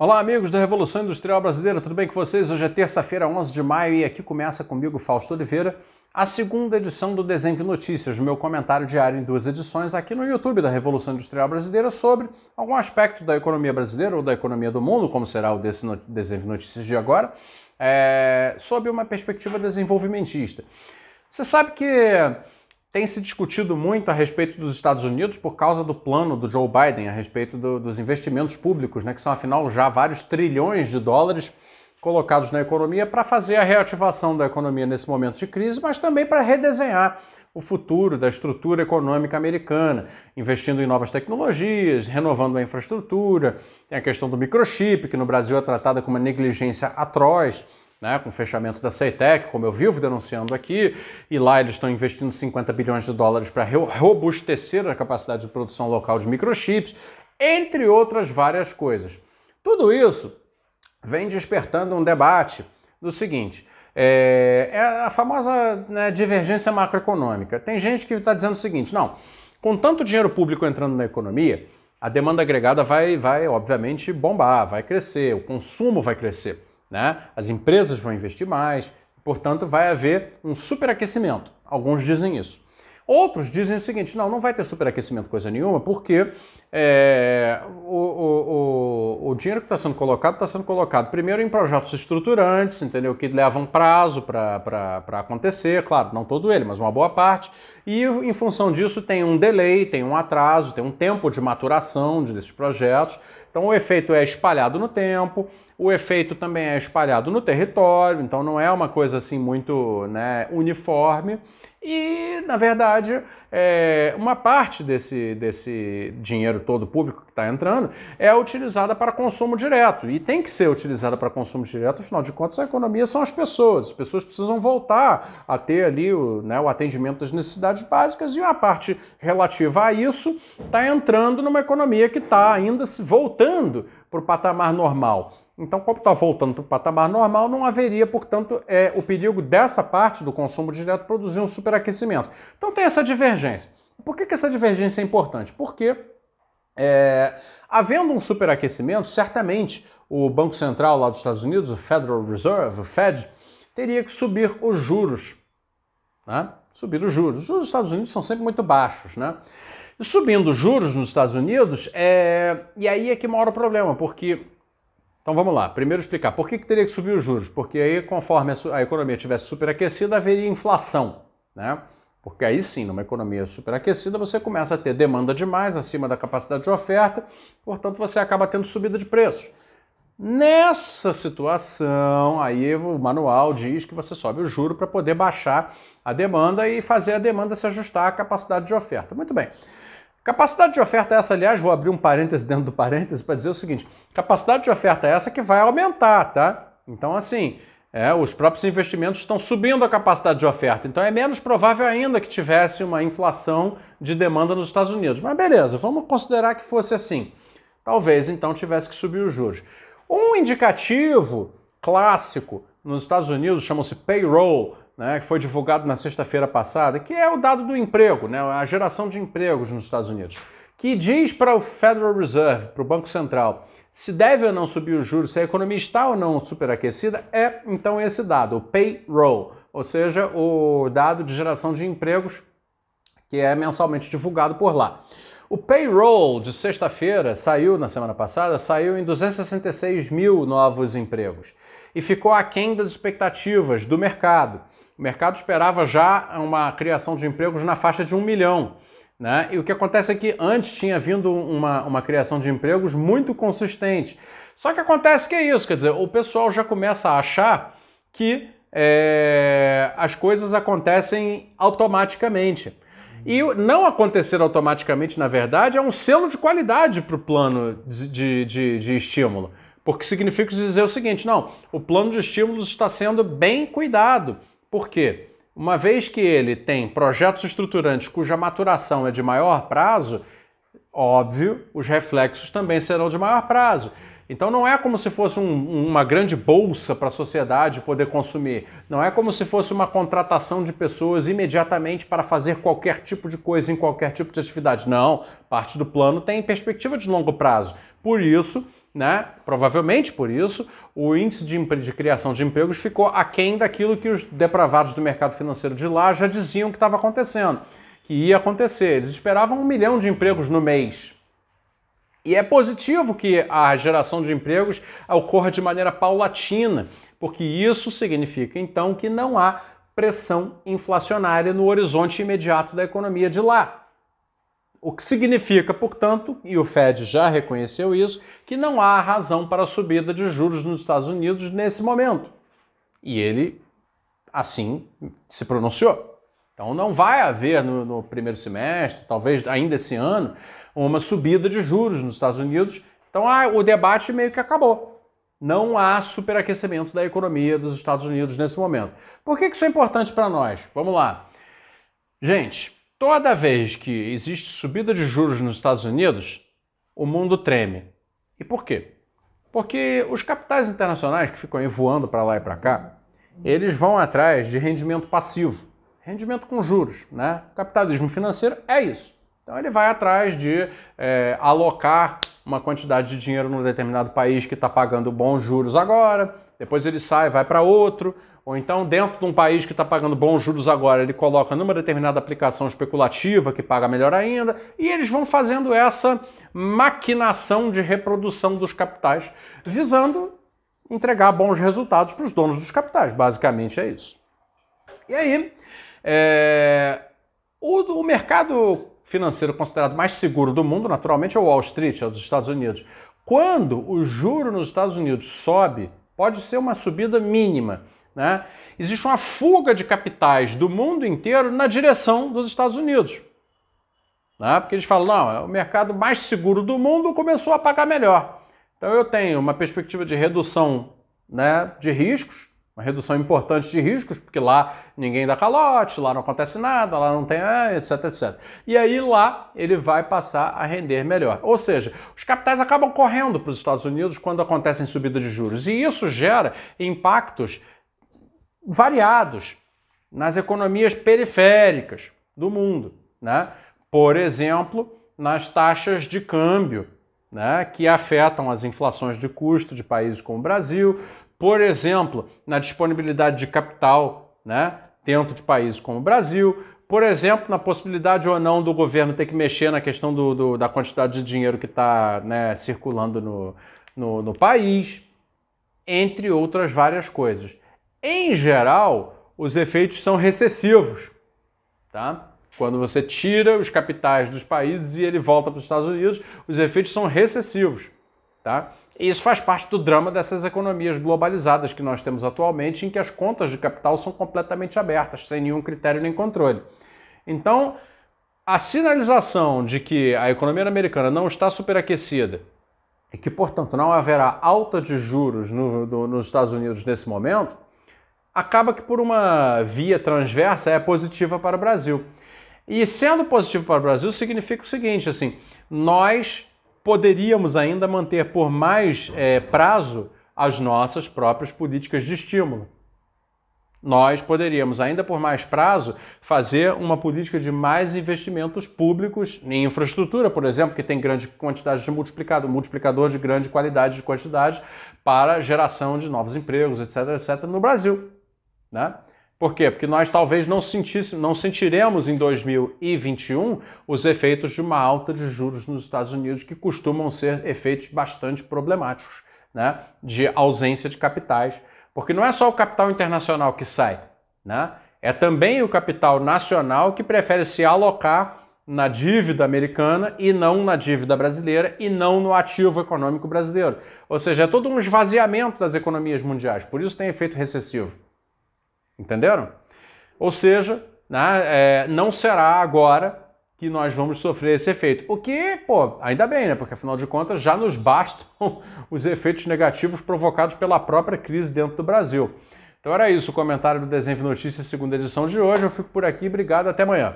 Olá, amigos da Revolução Industrial Brasileira, tudo bem com vocês? Hoje é terça-feira, 11 de maio, e aqui começa comigo, Fausto Oliveira, a segunda edição do Desenho Notícias, meu comentário diário em duas edições aqui no YouTube da Revolução Industrial Brasileira sobre algum aspecto da economia brasileira ou da economia do mundo, como será o desse Desenho Notícias de agora, sob uma perspectiva desenvolvimentista. Você sabe que tem se discutido muito a respeito dos Estados Unidos por causa do plano do Joe Biden a respeito dos investimentos públicos, que são afinal já vários trilhões de dólares colocados na economia para fazer a reativação da economia nesse momento de crise, mas também para redesenhar o futuro da estrutura econômica americana, investindo em novas tecnologias, renovando a infraestrutura, tem a questão do microchip, que no Brasil é tratada como uma negligência atroz, com o fechamento da CETEC, como eu vivo denunciando aqui, e lá eles estão investindo 50 bilhões de dólares para robustecer a capacidade de produção local de microchips, entre outras várias coisas. Tudo isso vem despertando um debate do seguinte, a famosa divergência macroeconômica. Tem gente que está dizendo o seguinte, não, com tanto dinheiro público entrando na economia, a demanda agregada vai obviamente bombar, vai crescer, o consumo vai crescer. As empresas vão investir mais, portanto vai haver um superaquecimento. Alguns dizem isso. Outros dizem o seguinte, não vai ter superaquecimento coisa nenhuma, porque o dinheiro que está sendo colocado primeiro em projetos estruturantes, entendeu? Que levam prazo para acontecer, claro, não todo ele, mas uma boa parte, e em função disso tem um delay, tem um atraso, tem um tempo de maturação desses projetos, então o efeito é espalhado no tempo, o efeito também é espalhado no território, então não é uma coisa assim muito uniforme. E, na verdade, uma parte desse dinheiro todo público que está entrando é utilizada para consumo direto. E tem que ser utilizada para consumo direto, afinal de contas, a economia são as pessoas. As pessoas precisam voltar a ter ali o atendimento das necessidades básicas e uma parte relativa a isso está entrando numa economia que está ainda se voltando para o patamar normal. Então, como está voltando para o patamar normal, não haveria, portanto, o perigo dessa parte do consumo direto produzir um superaquecimento. Então tem essa divergência. Por que essa divergência é importante? Porque, havendo um superaquecimento, certamente o Banco Central lá dos Estados Unidos, o Federal Reserve, o Fed, teria que subir os juros. Subir os juros. Os juros dos Estados Unidos são sempre muito baixos. E subindo os juros nos Estados Unidos, e aí é que mora o problema, porque... Então vamos lá, primeiro explicar por que teria que subir os juros, porque aí conforme a economia estivesse superaquecida haveria inflação, Porque aí sim, numa economia superaquecida você começa a ter demanda demais acima da capacidade de oferta, portanto você acaba tendo subida de preços. Nessa situação, aí o manual diz que você sobe o juro para poder baixar a demanda e fazer a demanda se ajustar à capacidade de oferta. Muito bem. Capacidade de oferta é essa, aliás, vou abrir um parêntese dentro do parêntese para dizer o seguinte, capacidade de oferta é essa que vai aumentar, tá? Então, assim, os próprios investimentos estão subindo a capacidade de oferta, então é menos provável ainda que tivesse uma inflação de demanda nos Estados Unidos. Mas beleza, vamos considerar que fosse assim. Talvez, então, tivesse que subir os juros. Um indicativo clássico nos Estados Unidos chama-se payroll, que foi divulgado na sexta-feira passada, que é o dado do emprego, a geração de empregos nos Estados Unidos, que diz para o Federal Reserve, para o Banco Central, se deve ou não subir os juros, se a economia está ou não superaquecida, então esse dado, o payroll, ou seja, o dado de geração de empregos que é mensalmente divulgado por lá. O payroll de sexta-feira saiu, na semana passada, saiu em 266 mil novos empregos e ficou aquém das expectativas do mercado. O mercado esperava já uma criação de empregos na faixa de 1 milhão. E o que acontece é que antes tinha vindo uma criação de empregos muito consistente. Só que acontece que é isso, quer dizer, o pessoal já começa a achar que as coisas acontecem automaticamente. E não acontecer automaticamente, na verdade, é um selo de qualidade para o plano de estímulo. Porque significa dizer o seguinte, não, o plano de estímulos está sendo bem cuidado. Por quê? Uma vez que ele tem projetos estruturantes cuja maturação é de maior prazo, óbvio, os reflexos também serão de maior prazo. Então não é como se fosse uma grande bolsa para a sociedade poder consumir. Não é como se fosse uma contratação de pessoas imediatamente para fazer qualquer tipo de coisa em qualquer tipo de atividade. Não, parte do plano tem perspectiva de longo prazo. Por isso, né? Provavelmente por isso, o índice de criação de empregos ficou aquém daquilo que os depravados do mercado financeiro de lá já diziam que estava acontecendo, que ia acontecer. Eles esperavam 1 milhão de empregos no mês. E é positivo que a geração de empregos ocorra de maneira paulatina, porque isso significa, então, que não há pressão inflacionária no horizonte imediato da economia de lá. O que significa, portanto, e o Fed já reconheceu isso, que não há razão para a subida de juros nos Estados Unidos nesse momento. E ele, assim, se pronunciou. Então não vai haver no primeiro semestre, talvez ainda esse ano, uma subida de juros nos Estados Unidos. Então o debate meio que acabou. Não há superaquecimento da economia dos Estados Unidos nesse momento. Por que isso é importante para nós? Vamos lá. Gente, toda vez que existe subida de juros nos Estados Unidos, o mundo treme. E por quê? Porque os capitais internacionais que ficam aí voando para lá e para cá, eles vão atrás de rendimento passivo, rendimento com juros, né? O capitalismo financeiro é isso. Então ele vai atrás de alocar uma quantidade de dinheiro num determinado país que está pagando bons juros agora, depois ele sai, vai para outro, ou então dentro de um país que está pagando bons juros agora, ele coloca numa determinada aplicação especulativa que paga melhor ainda, e eles vão fazendo essa maquinação de reprodução dos capitais, visando entregar bons resultados para os donos dos capitais. Basicamente é isso. E aí, o mercado financeiro considerado mais seguro do mundo, naturalmente, é o Wall Street, é o dos Estados Unidos. Quando o juro nos Estados Unidos sobe, pode ser uma subida mínima, né? Existe uma fuga de capitais do mundo inteiro na direção dos Estados Unidos. Né? Porque eles falam, não, o mercado mais seguro do mundo começou a pagar melhor. Então eu tenho uma perspectiva de redução, né, de riscos, uma redução importante de riscos, porque lá ninguém dá calote, lá não acontece nada, lá não tem, etc, etc. E aí lá ele vai passar a render melhor. Ou seja, os capitais acabam correndo para os Estados Unidos quando acontecem subida de juros. E isso gera impactos variados nas economias periféricas do mundo, né? Por exemplo, nas taxas de câmbio, né, que afetam as inflações de custo de países como o Brasil, por exemplo, na disponibilidade de capital, né, dentro de países como o Brasil, por exemplo, na possibilidade ou não do governo ter que mexer na questão da quantidade de dinheiro que está, né, circulando no país, entre outras várias coisas. Em geral, os efeitos são recessivos, tá? Quando você tira os capitais dos países e ele volta para os Estados Unidos, os efeitos são recessivos, tá? E isso faz parte do drama dessas economias globalizadas que nós temos atualmente, em que as contas de capital são completamente abertas, sem nenhum critério nem controle. Então, a sinalização de que a economia americana não está superaquecida e que, portanto, não haverá alta de juros nos Estados Unidos nesse momento, acaba que por uma via transversa é positiva para o Brasil. E sendo positivo para o Brasil significa o seguinte, assim, nós poderíamos ainda manter por mais prazo as nossas próprias políticas de estímulo. Nós poderíamos ainda por mais prazo fazer uma política de mais investimentos públicos em infraestrutura, por exemplo, que tem grande quantidade de multiplicador de grande qualidade de quantidade para geração de novos empregos, etc, etc, no Brasil, né? Por quê? Porque nós talvez não sentiremos em 2021 os efeitos de uma alta de juros nos Estados Unidos, que costumam ser efeitos bastante problemáticos, né? De ausência de capitais. Porque não é só o capital internacional que sai, né? É também o capital nacional que prefere se alocar na dívida americana e não na dívida brasileira e não no ativo econômico brasileiro. Ou seja, é todo um esvaziamento das economias mundiais, por isso tem efeito recessivo. Entenderam? Ou seja, né, não será agora que nós vamos sofrer esse efeito. O que, pô, ainda bem, né? Porque afinal de contas já nos bastam os efeitos negativos provocados pela própria crise dentro do Brasil. Então era isso o comentário do Desenve Notícias, segunda edição de hoje. Eu fico por aqui, obrigado, até amanhã.